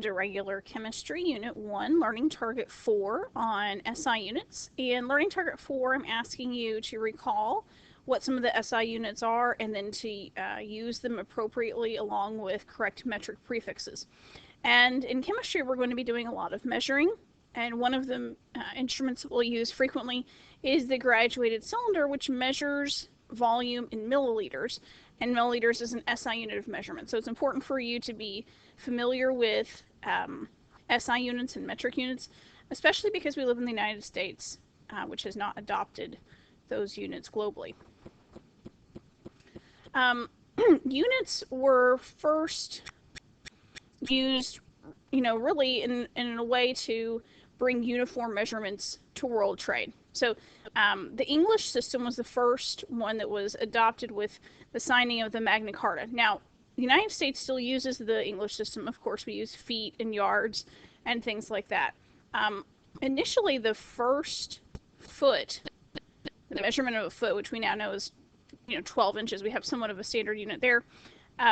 to Regular Chemistry, Unit 1, Learning Target 4 on SI units. And Learning Target 4, I'm asking you to recall what some of the SI units are and then to use them appropriately along with correct metric prefixes. And in chemistry, we're going to be doing a lot of measuring. And one of the instruments that we'll use frequently is the graduated cylinder, which measures volume in milliliters. And milliliters is an SI unit of measurement. So it's important for you to be familiar with SI units and metric units, especially because we live in the United States, which has not adopted those units globally. Units were first used, really in a way to bring uniform measurements to world trade. So the English system was the first one that was adopted with the signing of the Magna Carta. Now, the United States still uses the English system. Of course, we use feet and yards and things like that. Initially, the first foot, the measurement of a foot, which we now know is 12 inches, we have somewhat of a standard unit there,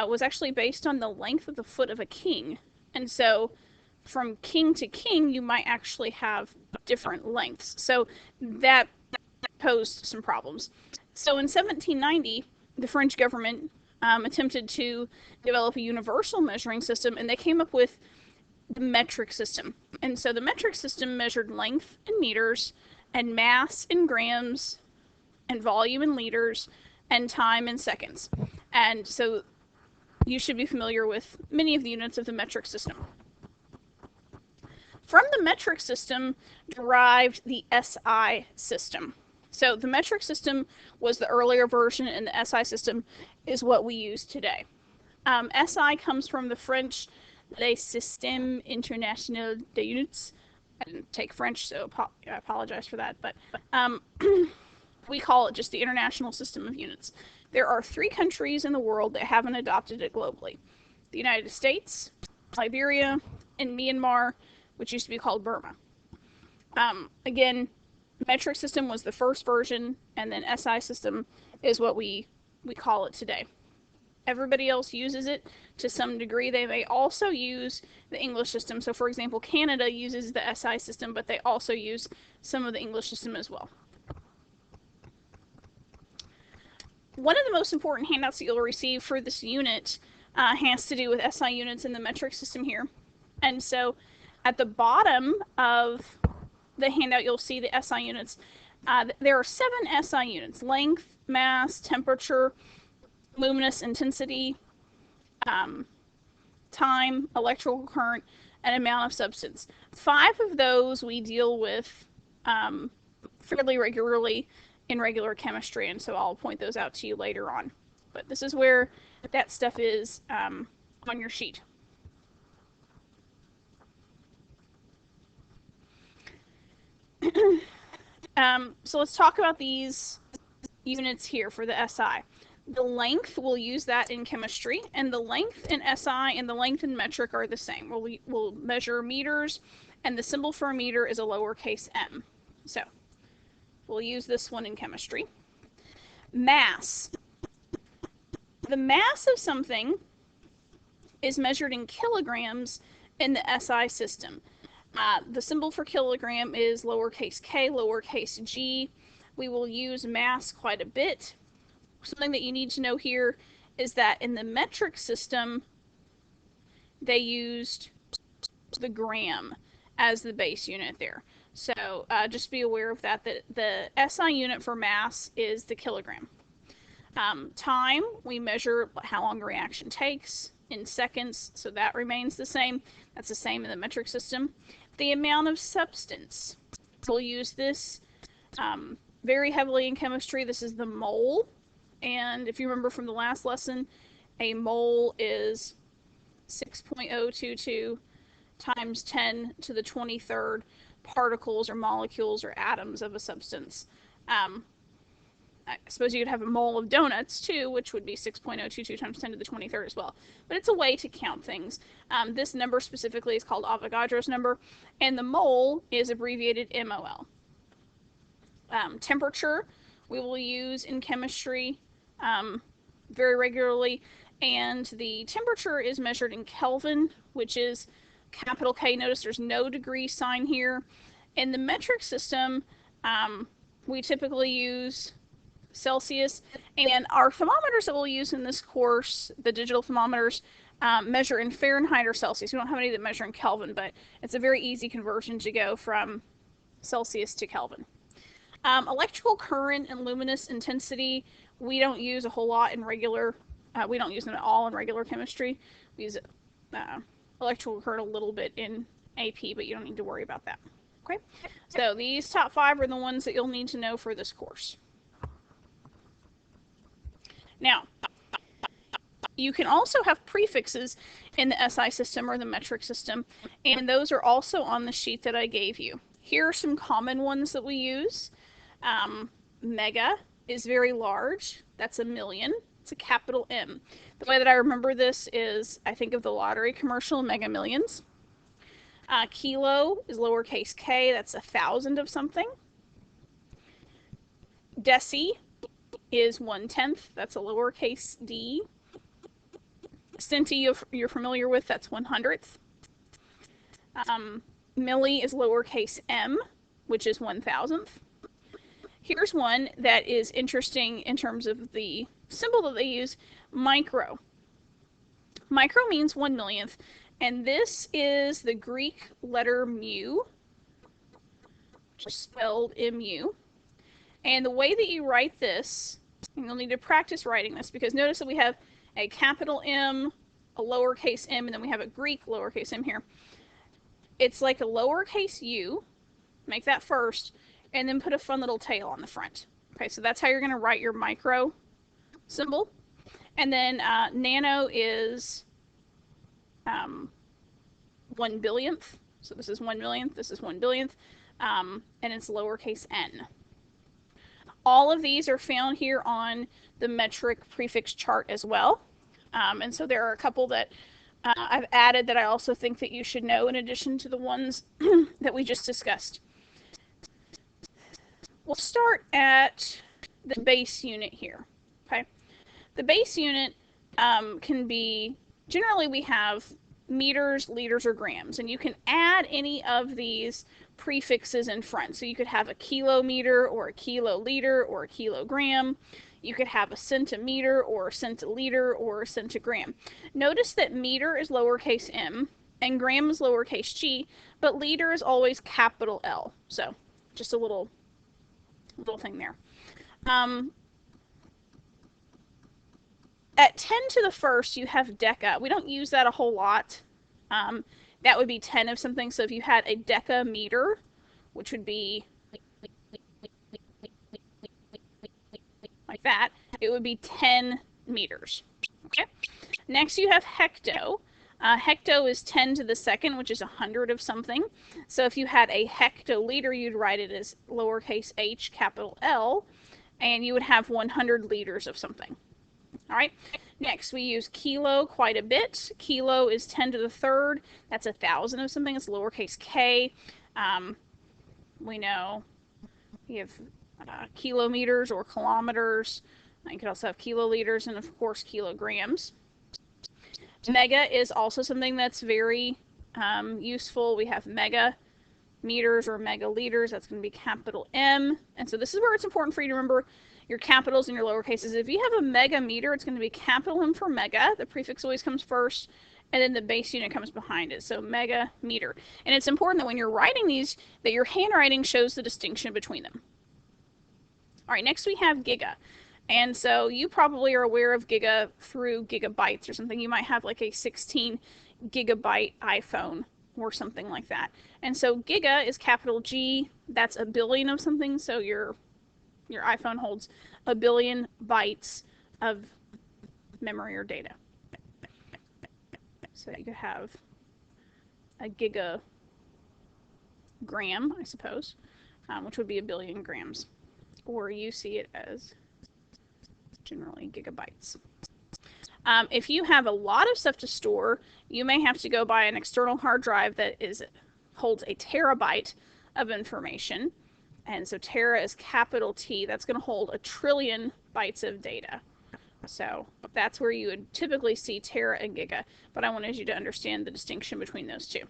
was actually based on the length of the foot of a king. And so from king to king, you might actually have different lengths. So that posed some problems. So in 1790, the French government attempted to develop a universal measuring system, and they came up with the metric system. And so the metric system measured length in meters, and mass in grams, and volume in liters, and time in seconds. And so you should be familiar with many of the units of the metric system. From the metric system derived the SI system. So the metric system was the earlier version, and the SI system is what we use today. SI comes from the French Le Système International des Units. I didn't take French, so I apologize for that, but we call it just the International System of Units. There are 3 countries in the world that haven't adopted it globally: the United States, Liberia, and Myanmar, which used to be called Burma. Again, metric system was the first version, and then SI system is what we call it today. Everybody else uses it to some degree. They may also use the English system. So for example, Canada uses the SI system, but they also use some of the English system as well. One of the most important handouts that you'll receive for this unit has to do with SI units in the metric system here. And so at the bottom of the handout, you'll see the SI units. There are 7 SI units: length, mass, temperature, luminous intensity, time, electrical current, and amount of substance. 5 of those we deal with fairly regularly in regular chemistry, and so I'll point those out to you later on. But this is where that stuff is on your sheet. So let's talk about these units here for the SI. The length, we'll use that in chemistry, and the length in SI and the length in metric are the same. We'll measure meters, and the symbol for a meter is a lowercase m. So we'll use this one in chemistry. Mass. The mass of something is measured in kilograms in the SI system. The symbol for kilogram is lowercase k, lowercase g. We will use mass quite a bit. Something that you need to know here is that in the metric system, they used the gram as the base unit there. So just be aware of that, that the SI unit for mass is the kilogram. Time, we measure how long a reaction takes in seconds, so that remains the same. That's the same in the metric system. The amount of substance, we'll use this very heavily in chemistry. This is the mole, and if you remember from the last lesson, a mole is 6.022 times 10 to the 23rd particles or molecules or atoms of a substance. I suppose you could have a mole of donuts too, which would be 6.022 times 10 to the 23rd as well. But it's a way to count things. This number specifically is called Avogadro's number, and the mole is abbreviated MOL. Temperature we will use in chemistry very regularly, and the temperature is measured in Kelvin, which is capital K. Notice there's no degree sign here. In the metric system, we typically use Celsius, and our thermometers that we'll use in this course, the digital thermometers, measure in Fahrenheit or Celsius. We don't have any that measure in Kelvin, but it's a very easy conversion to go from Celsius to Kelvin. Electrical current and luminous intensity, we don't use a whole lot in regular, we don't use them at all in regular chemistry. We use electrical current a little bit in AP, but you don't need to worry about that. Okay, so these top 5 are the ones that you'll need to know for this course. Now, you can also have prefixes in the SI system or the metric system, and those are also on the sheet that I gave you. Here are some common ones that we use. Mega is very large. That's a million. It's a capital M. The way that I remember this is I think of the lottery commercial, Mega Millions. Kilo is lowercase k. That's 1,000 of something. Deci is 1/10. That's a lowercase d. Centi you're familiar with. That's 1/100th. Milli is lowercase m, which is 1,000th. Here's one that is interesting in terms of the symbol that they use, micro. Micro means 1/1,000,000th, and this is the Greek letter mu, which is spelled mu. And the way that you write this, and you'll need to practice writing this, because notice that we have a capital M, a lowercase m, and then we have a Greek lowercase m here. It's like a lowercase u, make that first, and then put a fun little tail on the front. Okay, so that's how you're going to write your micro symbol. And then nano is 1/100000th. So this is 1/1,000,000th, this is 1/10000000th, and it's lowercase n. All of these are found here on the metric prefix chart as well. And so there are a couple that I've added that I also think that you should know in addition to the ones that we just discussed. We'll start at the base unit here. Okay, the base unit can be, generally we have meters, liters, or grams, and you can add any of these prefixes in front. So you could have a kilometer or a kiloliter or a kilogram. You could have a centimeter or a centiliter or a centigram. Notice that meter is lowercase m and gram is lowercase g, but liter is always capital L. So just a little thing there. At 10 to the first, you have deca. We don't use that a whole lot. That would be 10 of something. So if you had a decameter, which would be like that, it would be 10 meters. Okay. Next, you have hecto. Hecto is 10 to the second, which is 100 of something. So if you had a hectoliter, you'd write it as lowercase h, capital L, and you would have 100 liters of something. All right. Next, we use kilo quite a bit. Kilo is 10 to the third. That's 1,000 of something. It's lowercase k. We know you have kilometers or kilometers. You could also have kiloliters and, of course, kilograms. Mega is also something that's very useful. We have mega meters or megaliters. That's going to be capital M. And so this is where it's important for you to remember your capitals and your lower cases. If you have a mega meter, it's going to be capital M for mega. The prefix always comes first, and then the base unit comes behind it. So mega meter. And it's important that when you're writing these, that your handwriting shows the distinction between them. All right, next we have giga. And so you probably are aware of giga through gigabytes or something. You might have like a 16 gigabyte iPhone or something like that. And so giga is capital G. That's a billion of something. So your iPhone holds a billion bytes of memory or data. So you could have a gigagram, I suppose, which would be a billion grams. Or you see it as generally gigabytes. If you have a lot of stuff to store, you may have to go buy an external hard drive that holds a terabyte of information. And so tera is capital T. That's going to hold 1 trillion bytes of data. So that's where you would typically see tera and giga. But I wanted you to understand the distinction between those two.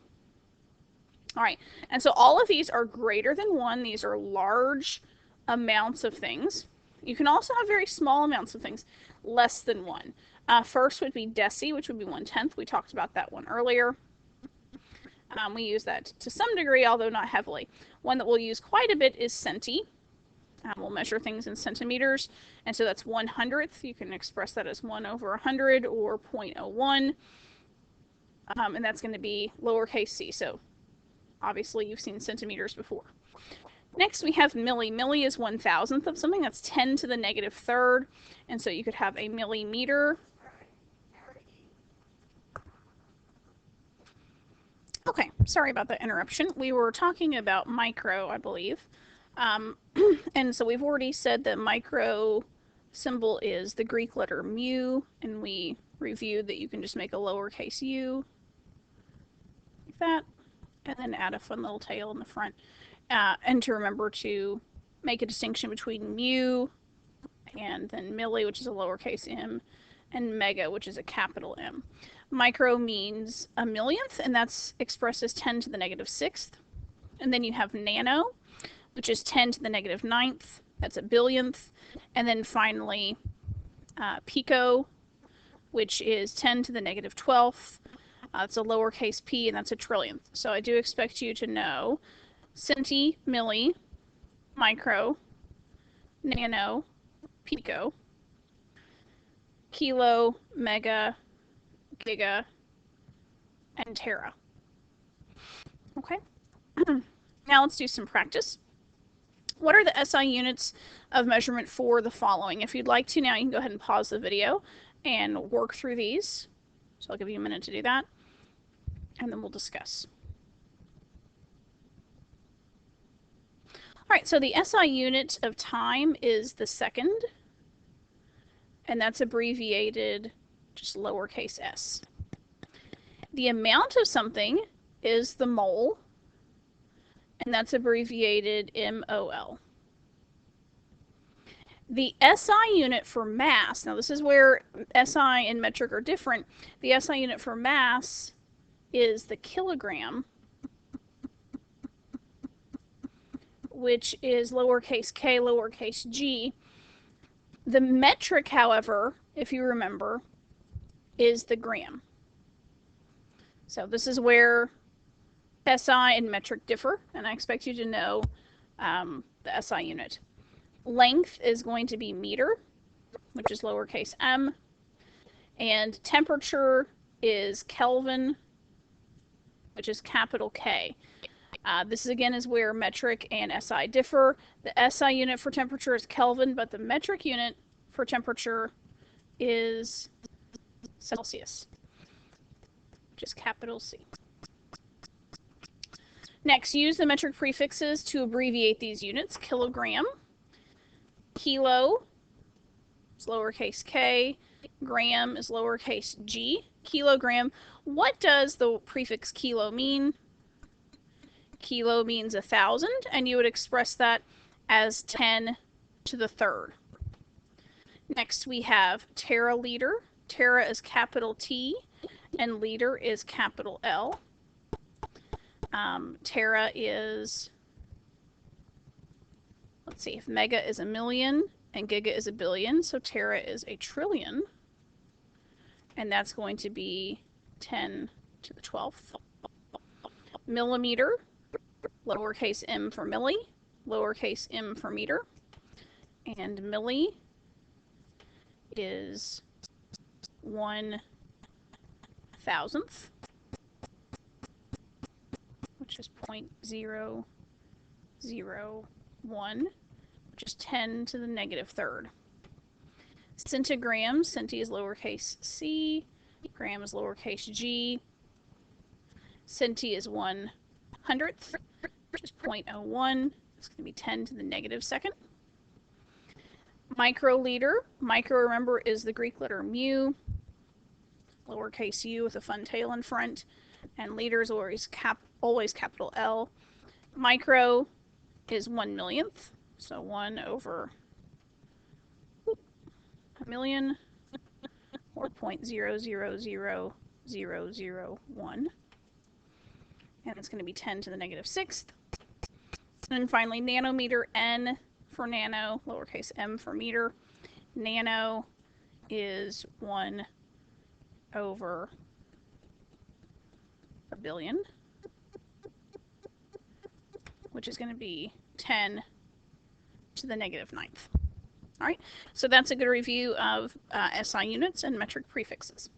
All right, and so all of these are greater than 1. These are large amounts of things. You can also have very small amounts of things, less than 1. First would be deci, which would be 1/10. We talked about that one earlier. We use that to some degree, although not heavily. One that we'll use quite a bit is centi. We'll measure things in centimeters, and so that's 1/100th. You can express that as 1 over 100 or 0.01, and that's going to be lowercase c. So obviously you've seen centimeters before. Next we have milli. Milli is 1,000th of something. That's 10 to the negative third, and so you could have a millimeter. Okay, sorry about that interruption. We were talking about micro, I believe. And so we've already said that micro symbol is the Greek letter mu, and we reviewed that you can just make a lowercase u, like that, and then add a fun little tail in the front. And to remember to make a distinction between mu and then milli, which is a lowercase m, and mega, which is a capital M. Micro means a millionth, and that's expressed as 10 to the negative 6th. And then you have nano, which is 10 to the negative 9th. That's a billionth. And then finally, pico, which is 10 to the negative 12th. It's a lowercase p, and that's a trillionth. So I do expect you to know centi, milli, micro, nano, pico, kilo, mega, giga, and tera. Okay, now let's do some practice. What are the SI units of measurement for the following? If you'd like to now, you can go ahead and pause the video and work through these. So I'll give you a minute to do that, and then we'll discuss. All right, so the SI unit of time is the second, and that's abbreviated just lowercase s. The amount of something is the mole, and that's abbreviated MOL. The SI unit for mass, now this is where SI and metric are different. The SI unit for mass is the kilogram, which is lowercase k, lowercase g. The metric, however, if you remember, is the gram. So this is where SI and metric differ, and I expect you to know the SI unit. Length is going to be meter, which is lowercase m, and temperature is Kelvin, which is capital K. This again is where metric and SI differ. The SI unit for temperature is Kelvin, but the metric unit for temperature is Celsius, which is capital C. Next, use the metric prefixes to abbreviate these units. Kilogram, kilo is lowercase k, gram is lowercase g. Kilogram, what does the prefix kilo mean? Kilo means 1,000, and you would express that as 10 to the third. Next, we have teraliter. Tera is capital T, and liter is capital L. Tera is, let's see, if mega is a million and giga is a billion, so tera is a trillion, and that's going to be 10 to the 12th. Millimeter, lowercase m for milli, lowercase m for meter, and milli is 1,000th, which is 0.001, which is 10 to the negative third. Centigram, centi is lowercase c, gram is lowercase g. Centi is 1/100th, which is 0.01. It's going to be 10 to the negative second. Microliter, micro, remember, is the Greek letter mu, lowercase u with a fun tail in front, and liter is always capital L. Micro is 1/1,000th, so 1 over a million, or 0.000001. and it's going to be 10 to the negative 6th. And then finally, nanometer, N for nano, lowercase m for meter. Nano is 1 over a billion, which is going to be 10 to the negative 9th. All right, so that's a good review of SI units and metric prefixes.